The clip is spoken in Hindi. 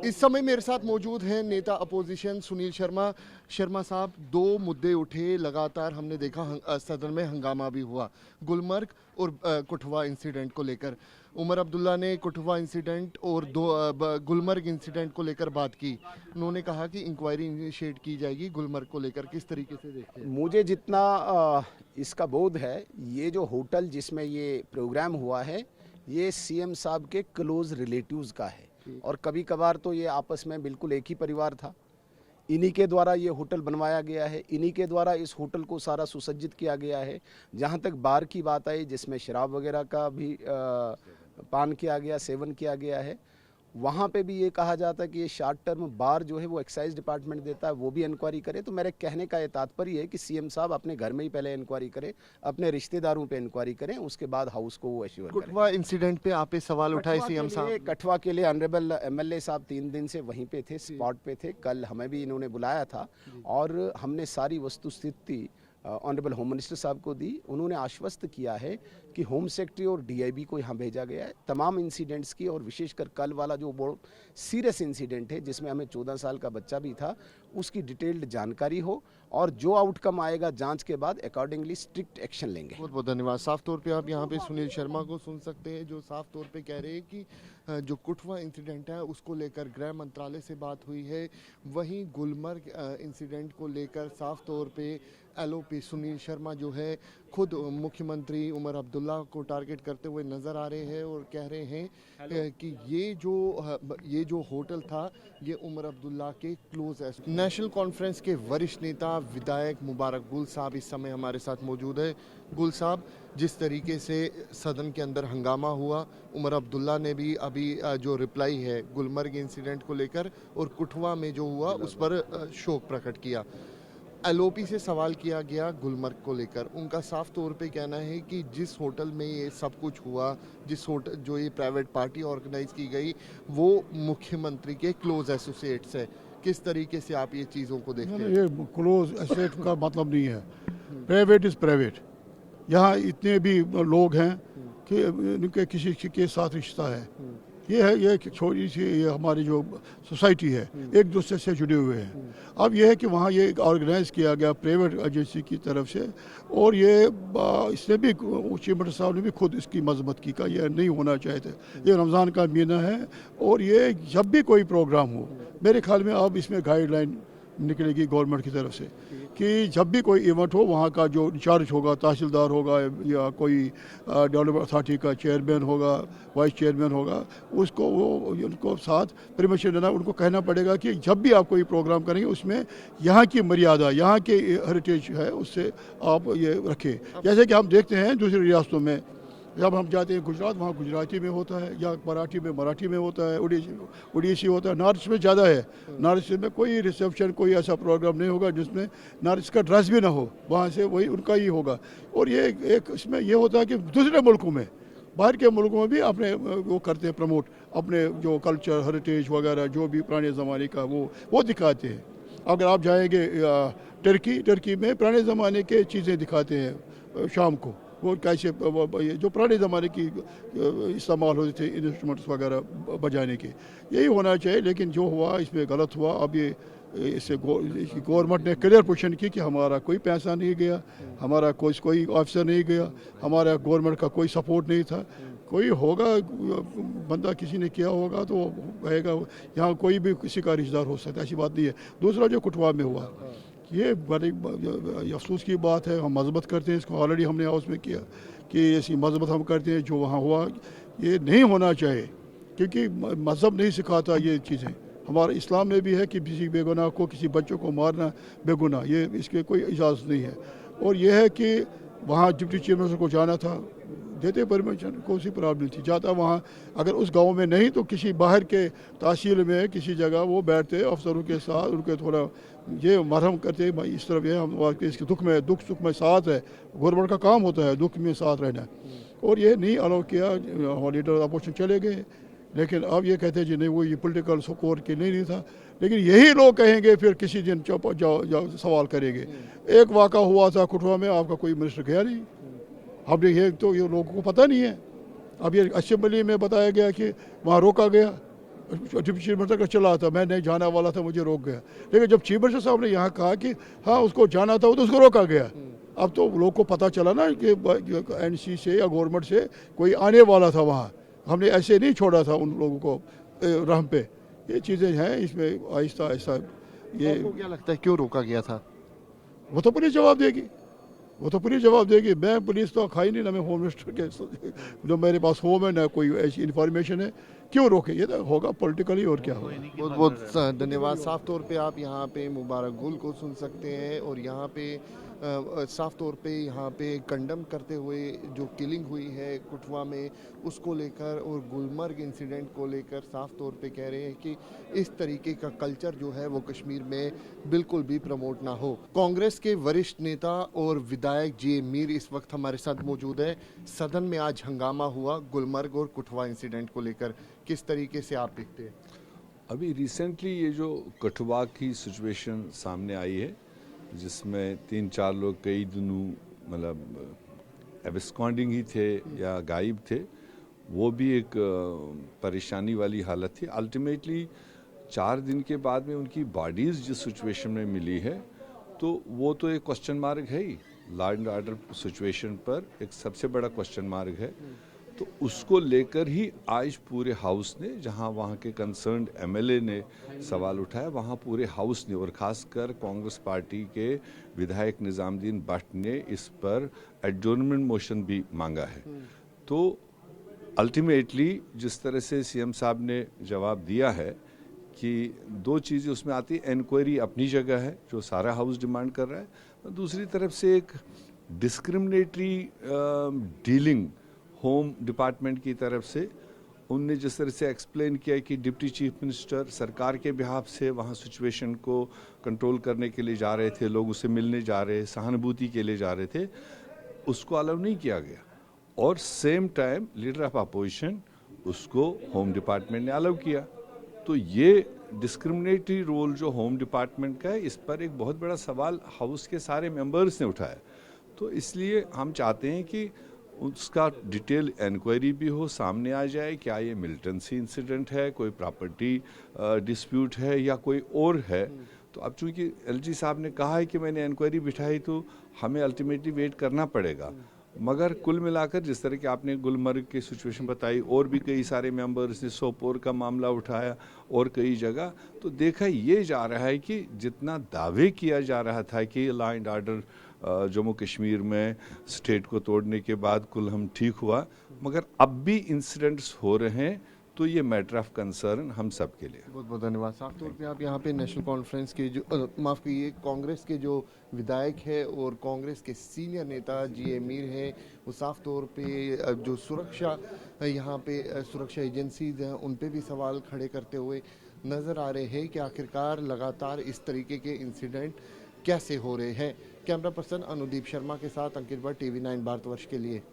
इस समय मेरे साथ मौजूद हैं नेता अपोजिशन सुनील शर्मा। शर्मा साहब, दो मुद्दे उठे लगातार, हमने देखा सदन में हंगामा भी हुआ गुलमर्ग और कुठवा इंसिडेंट को लेकर। उमर अब्दुल्ला ने कुठवा इंसिडेंट और गुलमर्ग इंसिडेंट को लेकर बात की। उन्होंने कहा कि इंक्वायरी इनिशिएट की जाएगी गुलमर्ग को लेकर। किस तरीके से देखते हैं? मुझे जितना इसका बोध है, ये जो होटल जिसमें ये प्रोग्राम हुआ है, ये सीएम साहब के क्लोज रिलेटिव्स का है और कभी कभार तो ये आपस में बिल्कुल एक ही परिवार था। इन्हीं के द्वारा ये होटल बनवाया गया है, इन्हीं के द्वारा इस होटल को सारा सुसज्जित किया गया है। जहाँ तक बार की बात आई, जिसमें शराब वगैरह का भी पान किया गया, सेवन किया गया है, वहाँ पे भी ये कहा जाता है कि ये शॉर्ट टर्म बार जो है वो एक्साइज डिपार्टमेंट देता है, वो भी इंक्वायरी करे। तो मेरे कहने का ये तात्पर्य है कि सीएम साहब अपने घर में ही पहले इंक्वायरी करें, अपने रिश्तेदारों पे इंक्वायरी करें, उसके बाद हाउस को वो एश्योर करें। कुठवा इंसिडेंट पे आप सवाल उठाए सीएम साहब। कठवा के लिए ऑनरेबल एमएलए साहब 3 दिन से वहीं पे थे, स्पॉट पे थे। कल हमें भी इन्होंने बुलाया था और हमने सारी वस्तुस्थिति ऑनरेबल होम मिनिस्टर साहब को दी। उन्होंने आश्वस्त किया है कि होम सेक्रेटरी और डीआईबी को यहाँ भेजा गया है तमाम इंसिडेंट्स की, और विशेषकर कल वाला जो बहुत सीरियस इंसिडेंट है जिसमें हमें 14 साल का बच्चा भी था, उसकी डिटेल्ड जानकारी हो और जो आउटकम आएगा जांच के बाद अकॉर्डिंगली स्ट्रिक्ट एक्शन लेंगे। बहुत बहुत धन्यवाद। साफ तौर पे आप यहाँ पे सुनील शर्मा को सुन सकते हैं, जो साफ तौर पे कह रहे हैं कि जो कुठवा इंसिडेंट है उसको लेकर गृह मंत्रालय से बात हुई है। वहीं गुलमर्ग इंसिडेंट को लेकर साफ तौर पे एलओपी सुनील शर्मा जो है खुद मुख्यमंत्री उमर अब्दुल्ला को टारगेट करते हुए नज़र आ रहे हैं और कह रहे हैं कि ये जो होटल था ये उमर अब्दुल्ला के क्लोज है। नेशनल कॉन्फ्रेंस के वरिष्ठ नेता विधायक मुबारक गुल साहब इस समय हमारे साथ मौजूद है। गुल साहब, जिस तरीके से सदन के अंदर हंगामा हुआ, उमर अब्दुल्ला ने भी अभी जो रिप्लाई है गुलमर्ग इंसिडेंट को लेकर और कुठवा में जो हुआ उस पर शोक प्रकट किया। एलओपी से सवाल किया गया गुलमर्ग को लेकर, उनका साफ तौर पे कहना है कि जिस होटल में ये सब कुछ हुआ, जिस होटल जो ये प्राइवेट पार्टी ऑर्गेनाइज की गई, वो मुख्यमंत्री के क्लोज एसोसिएट्स है। किस तरीके से आप ये चीज़ों को देखते हैं? ये क्लोज एसोसिएट का मतलब नहीं है। Private is private. यहाँ इतने भी लोग हैं कि उनके किसी के साथ रिश्ता है। ये है, ये छोटी सी ये हमारी जो सोसाइटी है एक दूसरे से जुड़े हुए हैं। अब ये है कि वहाँ ये ऑर्गेनाइज किया गया प्राइवेट एजेंसी की तरफ से, और ये इसने भी चीफ मिनिस्टर साहब ने भी खुद इसकी मजम्मत की का ये नहीं होना चाहिए थे। ये रमज़ान का महीना है और ये जब भी कोई प्रोग्राम हो, मेरे ख्याल में अब इसमें गाइडलाइन निकलेगी गवर्नमेंट की तरफ से कि जब भी कोई इवेंट हो, वहाँ का जो इंचार्ज होगा, तहसीलदार होगा या कोई डेवलपमेंट अथॉरिटी का चेयरमैन होगा, वाइस चेयरमैन होगा, उसको वो उनको साथ परमिशन देना, उनको कहना पड़ेगा कि जब भी आप कोई प्रोग्राम करेंगे उसमें यहाँ की मर्यादा, यहाँ के हेरिटेज है उससे आप ये रखें। जैसे कि हम देखते हैं दूसरी रियासतों में, जब हम जाते हैं गुजरात, वहाँ गुजराती में होता है, या मराठी में होता है, उड़ीसी होता है। नॉर्थ में ज़्यादा है। नॉर्थ में कोई रिसेप्शन, कोई ऐसा प्रोग्राम नहीं होगा जिसमें नॉर्थ का ड्रेस भी ना हो, वहाँ से वही उनका ही होगा। और ये एक इसमें ये होता है कि दूसरे मुल्कों में, बाहर के मुल्कों में भी अपने वो करते हैं प्रमोट, अपने जो कल्चर हेरिटेज वगैरह जो भी पुराने ज़माने का वो दिखाते हैं। अगर आप जाएंगे टर्की में पुराने ज़माने के चीज़ें दिखाते हैं शाम को, वो कैसे जो पुराने ज़माने की इस्तेमाल होते थे इंस्ट्रूमेंट्स वगैरह बजाने के, यही होना चाहिए। लेकिन जो हुआ इसमें गलत हुआ। अब ये इससे गवर्नमेंट ने क्लियर पोजीशन की कि हमारा कोई पैसा नहीं गया, हमारा कोई ऑफिसर नहीं गया, हमारा गवर्नमेंट का कोई सपोर्ट नहीं था। कोई होगा बंदा, किसी ने किया होगा तो कहेगा, यहाँ कोई भी किसी का रिश्तेदार हो सकता है, ऐसी बात नहीं है। दूसरा जो कुठवा में हुआ, ये बड़ी अफसोस की बात है। हम मजम्मत करते हैं इसको, ऑलरेडी हमने हाउस में किया कि ऐसी मजम्मत हम करते हैं। जो वहाँ हुआ ये नहीं होना चाहिए, क्योंकि मज़हब नहीं सिखाता ये चीज़ें। हमारे इस्लाम में भी है कि किसी बेगुनाह को, किसी बच्चों को मारना बेगुनाह, ये इसके कोई इजाज़त नहीं है। और ये है कि वहाँ डिप्टी चीफ मिनिस्टर को जाना था, देते परमिशन, कोई सी प्रॉब्लम थी, जाता वहाँ। अगर उस गांव में नहीं तो किसी बाहर के तहसील में किसी जगह वो बैठते अफसरों के साथ, उनके थोड़ा ये मरहम करते, भाई इस तरफ ये हम इसके दुख सुख में साथ है। गवर्नमेंट का काम होता है दुख में साथ रहना, और ये नहीं अलाउ किया। लीडर अपोजिशन चले गए, लेकिन अब ये कहते हैं जी नहीं, वो ये पॉलिटिकल सपोर्ट के नहीं था। लेकिन यही लोग कहेंगे फिर किसी दिन जाओ सवाल करेंगे। एक वाक़ा हुआ था कुठवा में, आपका कोई मिनिस्टर गया नहीं। अब ये लोगों को पता नहीं है। अब ये असेंबली में बताया गया कि वहाँ रोका गया, डिप्टी चीफ मिनिस्टर का चला था, मैं नहीं जाने वाला था, मुझे रोक गया। लेकिन जब चीफ मिनिस्टर साहब ने यहाँ कहा कि हाँ उसको जाना था, तो उसको रोका गया। अब तो लोग को पता चला ना कि एनसी से या गवर्नमेंट से कोई आने वाला था वहाँ, हमने ऐसे नहीं छोड़ा था उन लोगों को रहम पे। ये चीज़ें हैं इसमें, आहिस्ता आहिस्ता ये। आपको क्या लगता है क्यों रोका गया था? वो तो पुलिस जवाब देगी, वो तो पुलिस जवाब देगी। मैं पुलिस तो खाई नहीं, ना मैं होम मिनिस्टर के जो मेरे पास होम है, ना कोई ऐसी इन्फॉर्मेशन है। क्यों रोके? ये तो होगा पॉलिटिकली, और क्या होगा। बहुत बहुत धन्यवाद। साफ तौर पे आप यहाँ पे मुबारक गुल को सुन सकते हैं और यहाँ पे साफ तौर पे यहाँ पे कंडम करते हुए जो किलिंग हुई है कुठवा में उसको लेकर और गुलमर्ग इंसिडेंट को लेकर साफ तौर पे कह रहे हैं कि इस तरीके का कल्चर जो है वो कश्मीर में बिल्कुल भी प्रमोट ना हो। कांग्रेस के वरिष्ठ नेता और विधायक जी मीर इस वक्त हमारे साथ मौजूद है। सदन में आज हंगामा हुआ गुलमर्ग और कुठवा इंसिडेंट को लेकर, किस तरीके से आप देखते हैं? अभी रिसेंटली ये जो कठुआ की सिचुएशन सामने आई है, जिसमें 3-4 लोग कई दिनों मतलब एब्सकॉन्डिंग ही थे या गायब थे, वो भी एक परेशानी वाली हालत थी। अल्टीमेटली 4 दिन के बाद में उनकी बॉडीज़ जिस सिचुएशन में मिली है, तो वो तो एक क्वेश्चन मार्क है ही। लॉ एंड ऑर्डर सिचुएशन पर एक सबसे बड़ा क्वेश्चन मार्क है। तो उसको लेकर ही आज पूरे हाउस ने, जहां वहां के कंसर्न्ड एमएलए ने सवाल उठाया, वहां पूरे हाउस ने और खासकर कांग्रेस पार्टी के विधायक निजामुद्दीन भट्ट ने इस पर एडजॉर्नमेंट मोशन भी मांगा है। तो अल्टीमेटली जिस तरह से सीएम साहब ने जवाब दिया है कि 2 चीज़ें उसमें आती है। इंक्वायरी अपनी जगह है जो सारा हाउस डिमांड कर रहा है, और दूसरी तरफ से एक डिस्क्रिमिनेटरी डीलिंग होम डिपार्टमेंट की तरफ से उनने जिस तरह से एक्सप्लेन किया कि डिप्टी चीफ मिनिस्टर सरकार के बिहाफ से वहाँ सिचुएशन को कंट्रोल करने के लिए जा रहे थे, लोग उससे मिलने जा रहे, सहानुभूति के लिए जा रहे थे, उसको अलाउ नहीं किया गया। और same time leader of opposition उसको होम डिपार्टमेंट ने अलाउ किया। तो ये डिस्क्रिमिनेटरी रोल जो होम डिपार्टमेंट का है, इस पर एक बहुत बड़ा सवाल हाउस के सारे मेंबर्स ने उठाया। तो इसलिए हम चाहते हैं कि उसका डिटेल इंक्वायरी भी हो, सामने आ जाए क्या ये मिलिटेंसी इंसिडेंट है, कोई प्रॉपर्टी डिस्प्यूट है या कोई और है। तो अब चूंकि एलजी साहब ने कहा है कि मैंने इंक्वायरी बिठाई, तो हमें अल्टीमेटली वेट करना पड़ेगा। मगर कुल मिलाकर जिस तरह की आपने गुलमर्ग की सिचुएशन बताई, और भी कई सारे मेंबर्स ने सोपोर का मामला उठाया और कई जगह, तो देखा ये जा रहा है कि जितना दावे किया जा रहा था कि law and order Jammu Kashmir में स्टेट को तोड़ने के बाद कुल हम ठीक हुआ, मगर अब भी इंसिडेंट्स हो रहे हैं। तो ये मैटर ऑफ कंसर्न हम सब के लिए। बहुत बहुत धन्यवाद। साफ तौर पे आप यहाँ पे नेशनल कॉन्फ्रेंस के जो माफ़ कीजिए कांग्रेस के जो विधायक है और कांग्रेस के सीनियर नेता जी मीर हैं, वो साफ तौर पे जो सुरक्षा यहाँ पे सुरक्षा एजेंसीज हैं उन पे भी सवाल खड़े करते हुए नज़र आ रहे हैं कि आखिरकार लगातार इस तरीके के इंसिडेंट कैसे हो रहे हैं। कैमरा पर्सन अनुदीप शर्मा के साथ अंकित भट्ट, TV9 भारतवर्ष के लिए।